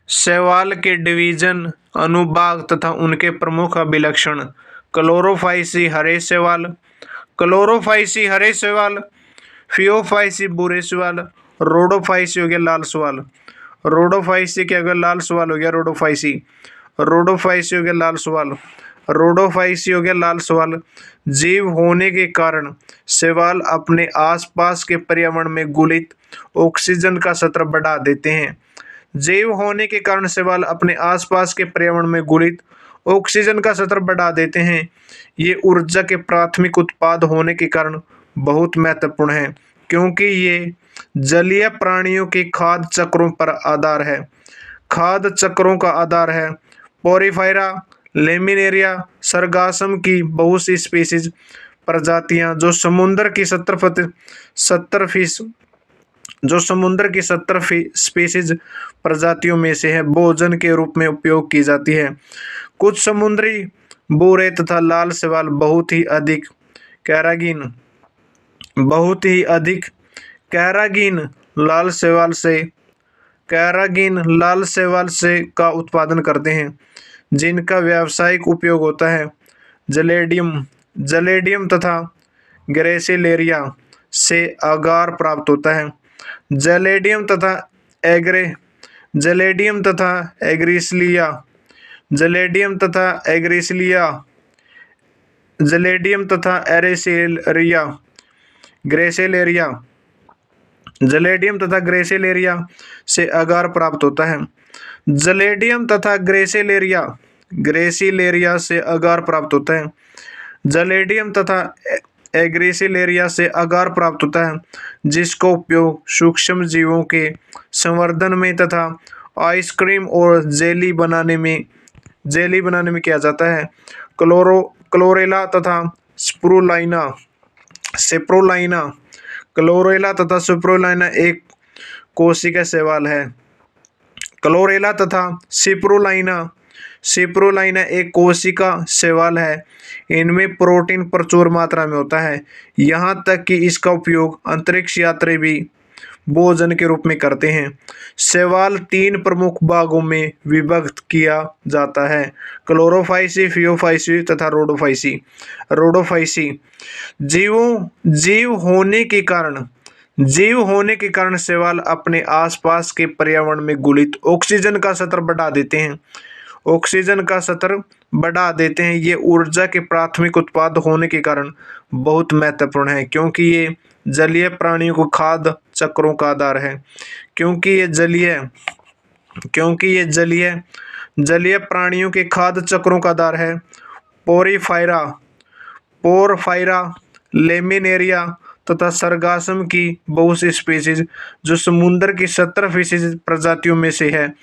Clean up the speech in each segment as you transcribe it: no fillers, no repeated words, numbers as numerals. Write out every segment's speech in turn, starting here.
शैवाल के डिवीजन, अनुभाग तथा उनके प्रमुख अभिलक्षण। क्लोरोफाइसी हरे शैवाल, क्लोरोफाइसी हरे शैवाल, फियोफाइसी भूरे शैवाल, रोडोफाइसी हो गया लाल शैवाल, रोडोफाइसी क्या हो गया लाल शैवाल हो गया रोडोफाइसी, रोडोफाइसी हो गया लाल शैवाल, रोडोफाइसी हो गया लाल शैवाल। जीव होने के कारण शैवाल अपने आसपास के पर्यावरण में घुलित ऑक्सीजन का स्तर बढ़ा देते हैं। जैव होने के कारण शैवाल अपने आसपास के पर्यावरण में घुलित ऑक्सीजन का स्तर बढ़ा देते हैं। ये ऊर्जा के प्राथमिक उत्पाद होने के कारण बहुत महत्वपूर्ण है, क्योंकि ये जलीय प्राणियों के खाद्य चक्रों पर आधार है। खाद्य चक्रों का आधार है। पोरीफायरा, लेमिनेरिया, सरगासम की बहुत सी स्पीसीज प्रजातियां जो समुद्र की 70 स्पीसीज प्रजातियों में से है, भोजन के रूप में उपयोग की जाती है। कुछ समुद्री भूरे तथा लाल शैवाल लाल शैवाल से का उत्पादन करते हैं, जिनका व्यावसायिक उपयोग होता है। जलेडियम तथा ग्रेसिलेरिया से अगार प्राप्त होता है। जलेडियम तथा ग्रेसिलेरिया से अगार प्राप्त होता है। जलेडियम तथा ग्रेसिलेरिया से अगार प्राप्त होता है। जलेडियम तथा एग्रेसिलेरिया से अगार प्राप्त होता है, जिसका उपयोग सूक्ष्म जीवों के संवर्धन में तथा आइसक्रीम और जेली बनाने में किया जाता है। क्लोरेला तथा स्प्रुलाइना एक कोशिका शैवाल है। क्लोरेला तथा सिप्रुलाइना एक कोशिका शैवाल है। इनमें प्रोटीन प्रचुर मात्रा में होता है, यहाँ तक कि इसका उपयोग अंतरिक्ष यात्री भी भोजन के रूप में करते हैं। शैवाल 3 प्रमुख भागों में विभक्त किया जाता है: क्लोरोफाइसी, फियोफाइसी तथा रोडोफाइसी। जीव होने के कारण शैवाल अपने आसपास के पर्यावरण में घुलित ऑक्सीजन का स्तर बढ़ा देते हैं। ये ऊर्जा के प्राथमिक उत्पाद होने के कारण बहुत महत्वपूर्ण है, क्योंकि ये जलीय प्राणियों को खाद्य चक्रों का आधार है। क्योंकि ये जलीय प्राणियों के खाद्य चक्रों का आधार है। पोरफायरा, लेमिनेरिया तथा सरगासम की बहुत सी स्पीसीज जो समुद्र की 70% प्रजातियों में से है,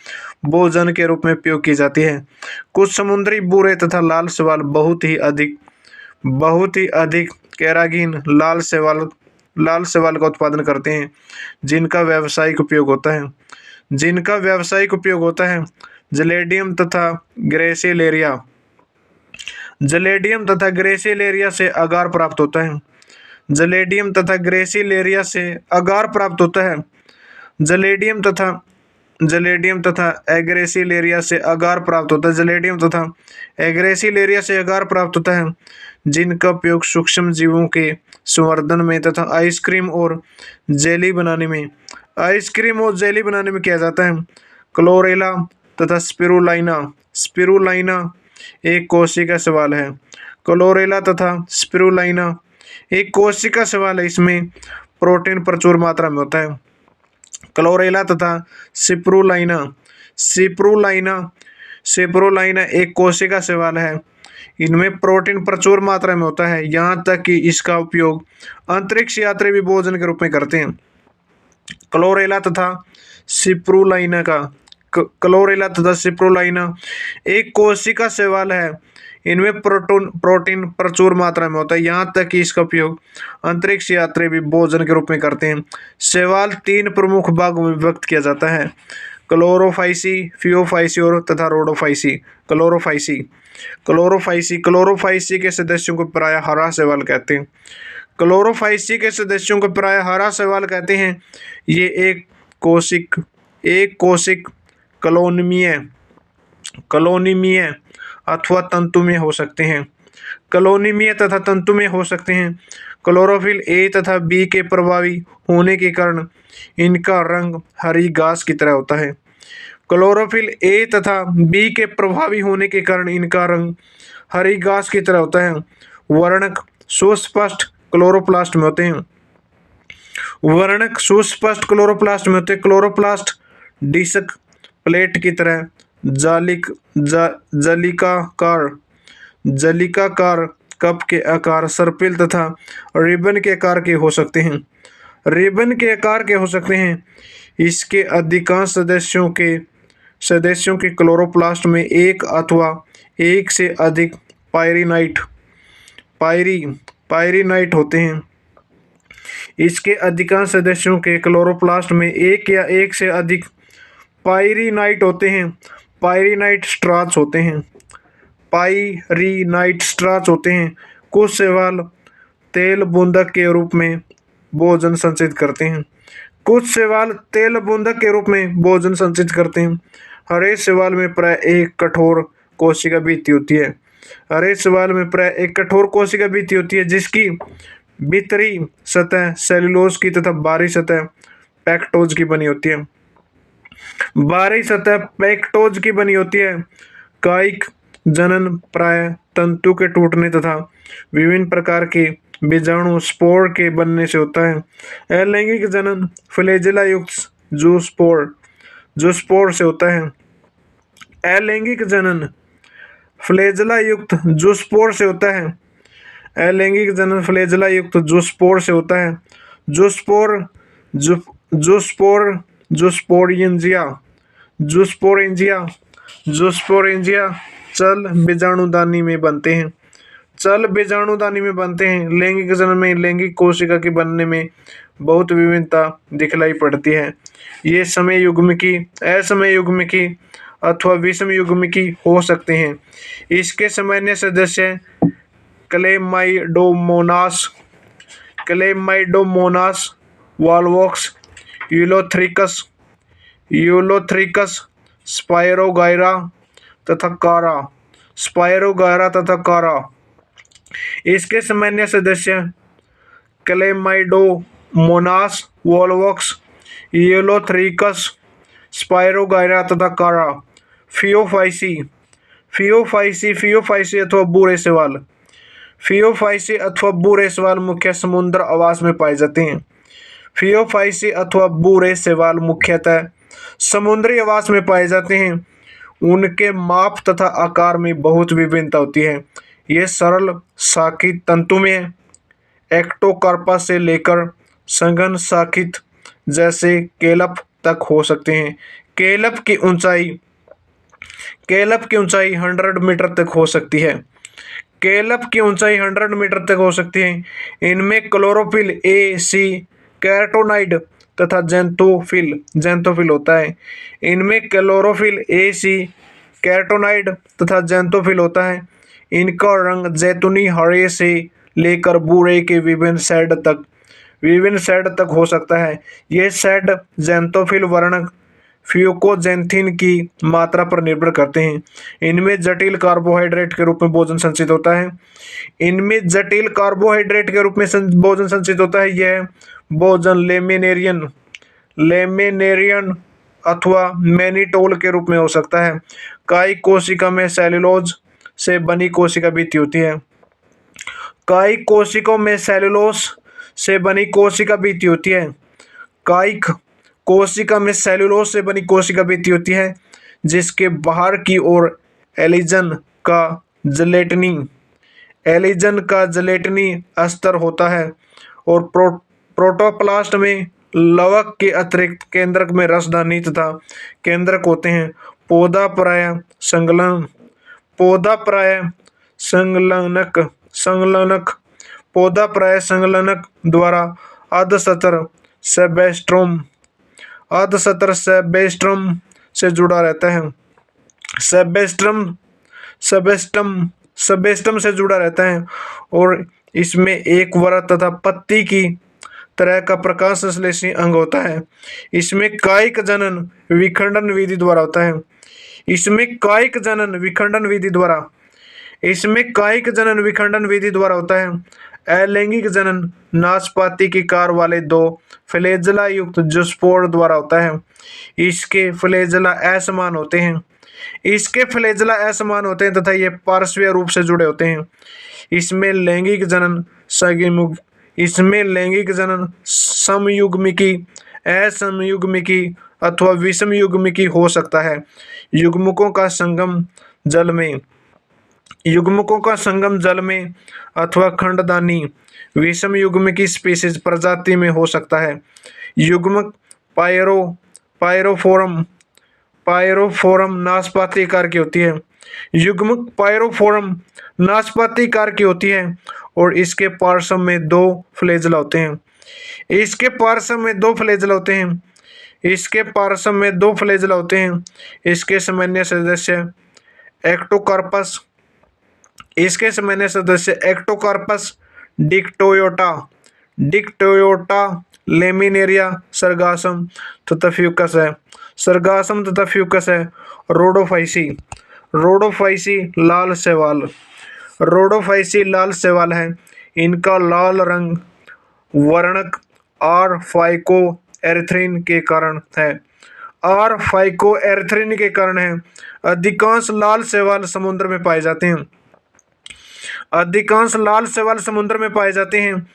भोजन के रूप में उपयोग की जाती है। कुछ समुद्री भूरे तथा लाल शैवाल बहुत ही अधिक कैरागीन लाल शैवाल का उत्पादन करते हैं, जिनका व्यावसायिक उपयोग होता है। जलेडियम तथा ग्रेसिलेरिया से अगार प्राप्त होता है। जलेडियम तथा एग्रेसिलेरिया से अगार प्राप्त होता है, जिनका उपयोग सूक्ष्म जीवों के संवर्धन में तथा आइसक्रीम और जेली बनाने में किया जाता है। क्लोरेला तथा स्पिरुलाइना एक कोशिका शैवाल है। क्लोरेला तथा स्पिरुलाइना एक कोशिका शैवाल है, इसमें प्रोटीन प्रचुर मात्रा में होता है। क्लोरेला तथा सिप्रुलाइना एक कोशिका शैवाल है, इनमें प्रोटीन प्रचुर मात्रा में होता है, यहाँ तक कि इसका उपयोग अंतरिक्ष यात्री भी भोजन के रूप में करते हैं। क्लोरेला तथा सिप्रुलाइना एक कोशिका शैवाल है, इनमें प्रोटीन प्रचुर मात्रा में होता है, यहाँ तक कि इसका उपयोग अंतरिक्ष यात्री भी भोजन के रूप में करते हैं। शैवाल 3 प्रमुख भागों में विभक्त किया जाता है: क्लोरोफाइसी, फियोफाइसी और तथा रोडोफाइसी। क्लोरोफाइसी के सदस्यों को प्रायः हरा शैवाल कहते हैं। ये एक कोशिक कलोनीमीय अथवा तंतुमय हो सकते हैं। कलोनीमीय तथा तंतुमय हो सकते हैं। क्लोरोफिल ए तथा बी के प्रभावी होने के कारण इनका रंग हरी घास की तरह होता है। क्लोरोफिल ए तथा बी के प्रभावी होने के कारण इनका रंग हरी घास की तरह होता है। वर्णक सुस्पष्ट क्लोरोप्लास्ट में होते हैं। वर्णक सुस्पष्ट क्लोरोप्लास्ट में होते हैं। क्लोरोप्लास्ट डिस्क प्लेट की तरह जलिकाकार कप के आकार, सर्पिल तथा रिबन के आकार के हो सकते हैं। इसके अधिकांश सदस्यों के क्लोरोप्लास्ट में एक अथवा एक से अधिक पायरीनाइट होते हैं। इसके अधिकांश सदस्यों के क्लोरोप्लास्ट में एक या एक से अधिक पायरीनाइट होते हैं। पायरीनाइट स्टार्च होते हैं। कुछ शैवाल तेल बूंदक के रूप में भोजन संचित करते हैं। हरे शैवाल में प्राय एक कठोर कोशिका भित्ति होती है। जिसकी भीतरी सतह सेलुलोज की तथा बाहरी सतह पेक्टोज की बनी होती है। कायिक जनन प्राय तंतु के टूटने तथा विभिन्न प्रकार के बीजाणु स्पोर के बनने से होता है। अलैंगिक जनन फ्लैजेला युक्त जूस्पोर से होता है। अलैंगिक जनन फ्लैजेला युक्त जूस्पोर से होता है। जूस्पोरेंजिया चल बीजाणुदानी में बनते हैं। लैंगिक जनन में लैंगिक कोशिका के बनने में बहुत विभिन्नता दिखलाई पड़ती है। ये समयुग्मिकी, असमयुग्मिकी अथवा विषमयुग्मिकी हो सकते हैं। इसके सामान्य सदस्य क्लेमाइडोमोनास, वॉलवॉक्स, यूलोथ्रिकस, स्पायरोगायरा तथा कारा। इसके सामान्य सदस्य क्लेमाइडोमोनास, वॉलवॉक्स, यूलोथ्रिकस, स्पायरोगायरा तथा कारा। फियोफाइसी अथवा भूरे शैवाल मुख्य समुद्र आवास में पाए जाते हैं। फियोफाइसी अथवा भूरे शैवाल मुख्यतः समुद्री आवास में पाए जाते हैं। उनके माप तथा आकार में बहुत विभिन्नता होती है। ये सरल शाखित तंतुमय एक्टोकार्पस से लेकर सघन शाखित जैसे केलप तक हो सकते हैं। केलप की ऊंचाई 100 मीटर तक हो सकती है। इनमें क्लोरोफिल ए, सी, कैरोटीनॉइड तथा ज़ैंथोफिल होता है। इनका रंग जैतूनी हरे से लेकर भूरे के विभिन्न शेड तक हो सकता है। ये शेड ज़ैंथोफिल वर्णक फ्यूकोजेंथिन की मात्रा पर निर्भर करते हैं। इनमें जटिल कार्बोहाइड्रेट के रूप में भोजन संचित होता है। यह भोजन लेमिनेरियन अथवा मैनिटोल के रूप में हो सकता है। कायिक कोशिका में सेलुलोज से बनी कोशिका भित्ति होती है। कायिक कोशिका में सेलुलोज से बनी कोशिका भित्ति होती है, जिसके बाहर की ओर एलिजन का जिलेटिनी अस्तर होता है और प्रोटोप्लास्ट में लवक के अतिरिक्त केंद्रक में रसधानी तथा केंद्रक होते हैं। पौधा प्राय संलग्नक द्वारा अर्धसतर सेबेस्ट्रम से जुड़ा रहता है। सबेस्टम से जुड़ा रहता है और इसमें एक वरक तरह का प्रकाश संश्लेषी अंग होता है। इसमें कायिक जनन विखंडन विधि द्वारा होता है। इसमें कायिक जनन विखंडन विधि द्वारा होता है। अलैंगिक जनन नाशपाती की कार वाले दो फ्लैजेला युक्त जूस्पोर द्वारा होता है। इसके फ्लैजेला असमान होते हैं तथा ये पार्श्वीय रूप से जुड़े होते हैं। इसमें लैंगिक जनन समयुग्मिकी, असमयुग्मिकी अथवा विषमयुग्मिकी हो सकता है। युग्मकों का संगम जल में अथवा खंडदानी विषमयुग्मिकी स्पीशीज प्रजाति में हो सकता है। युग्मक पायरोफोरम नाशपाती आकार की होती है। युग्मक पायरोफोरम नाशपाती आकार की होती है और इसके पार्श्व में दो फ्लैजेला होते हैं। इसके पार्श्व में दो फ्लैजेला होते हैं। इसके सामान्य सदस्य एक्टोकार्पस डिक्टोयोटा लेमिनेरिया सरगासम तथा फ्यूकस है। रोडोफाइसी लाल शैवाल है। इनका लाल रंग वर्णक आर फाइकोएरिथ्रिन के कारण है। अधिकांश लाल शैवाल समुद्र में पाए जाते हैं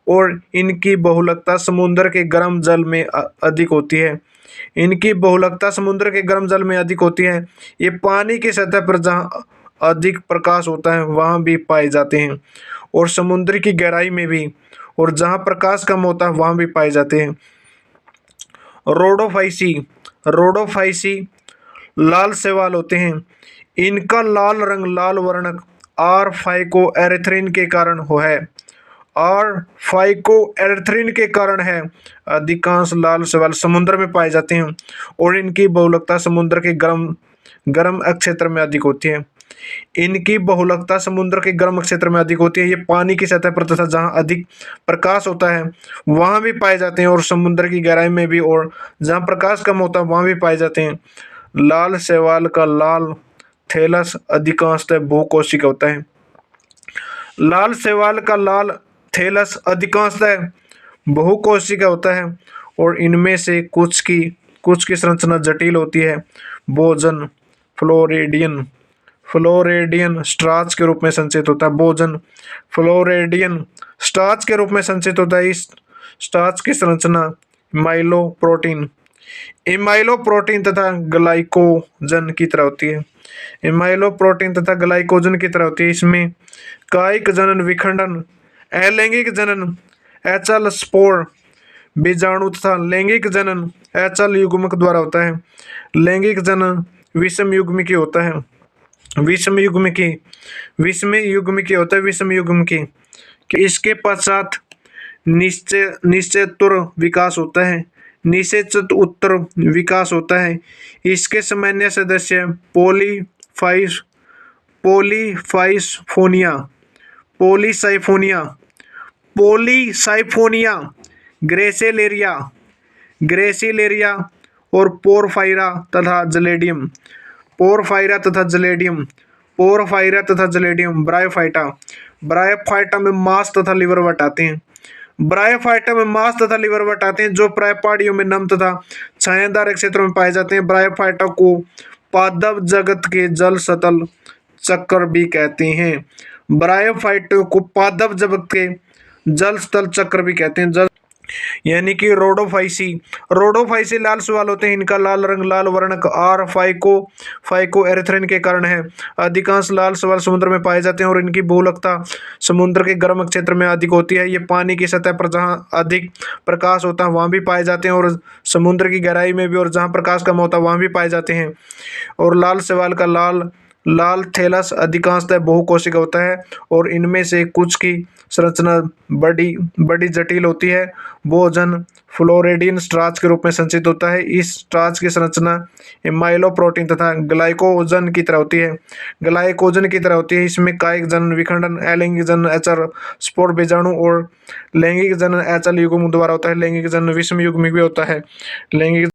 और इनकी बहुलकता समुद्र के गर्म जल में अधिक होती है। ये पानी की सतह पर जहाँ अधिक प्रकाश होता है वहाँ भी पाए जाते हैं और समुद्र की गहराई में भी, और जहाँ प्रकाश कम होता है वहाँ भी पाए जाते हैं। रोडोफाइसी लाल शैवाल होते हैं। इनका लाल रंग लाल वर्णक आर फाइकोएरिथ्रिन के कारण है। अधिकांश लाल शैवाल समुद्र में पाए जाते हैं और इनकी बहुलकता समुद्र के गर्म क्षेत्र में अधिक होती है। ये पानी की सतह पर तथा जहाँ अधिक प्रकाश होता है वहाँ भी पाए जाते हैं और समुद्र की गहराई में भी, और जहाँ प्रकाश कम होता है वहाँ भी पाए जाते हैं। लाल शैवाल का लाल थैलस अधिकांशतः बहुकोशिका होता है और इनमें से कुछ की संरचना जटिल होती है। भोजन फ्लोरेडियन स्टार्च के रूप में संचित होता है। इस स्टार्च की संरचना इमाइलोप्रोटीन तथा ग्लाइकोजन की तरह होती है। इसमें कायिक जनन विखंडन, अलैंगिक जनन एचल स्पोर बीजाणु तथा लैंगिक जनन एचल युग्मक द्वारा होता है। लैंगिक जनन विषमयुग्मिकी होता है। इसके पश्चात निश्चेतुर विकास होता है। इसके सामान्य सदस्य पॉलीसाइफोनिया, ग्रेसिलेरिया और पोरफायरा तथा जलेडियम। ब्रायोफाइटा में मांस तथा लिवर आते हैं जो प्राय पहाड़ियों में नम तथा छायादार क्षेत्रों में पाए जाते हैं। ब्रायोफाइटा को पादप जगत के जल सतल चक्र भी कहते हैं। यानी कि रोडोफाइसी लाल शैवाल होते हैं। इनका लाल रंग लाल वर्णक आर फाइकोएरिथ्रिन के कारण है। अधिकांश लाल शैवाल समुद्र में पाए जाते हैं और इनकी बहुलकता समुद्र के गर्म क्षेत्र में अधिक होती है। ये पानी की सतह पर जहाँ अधिक प्रकाश होता है वहाँ भी पाए जाते हैं और समुद्र की गहराई में भी, और जहाँ प्रकाश कम होता है वहाँ भी पाए जाते हैं। और लाल शैवाल का लाल लाल थैलस अधिकांशतः बहुकोशिक होता है और इनमें से कुछ की संरचना बड़ी बड़ी जटिल होती है। भोजन फ्लोरिडीन स्टार्च के रूप में संचित होता है। इस स्टार्च की संरचना एमाइलोप्रोटीन तथा ग्लाइकोजन की तरह होती है। इसमें कायिक जनन विखंडन अलैंगिक जनन एचआर स्पोर बीजाणु और लैंगिक जनन एचएल युग्म द्वारा होता है। लैंगिक जनन विषम युग्म भी होता है। लैंगिक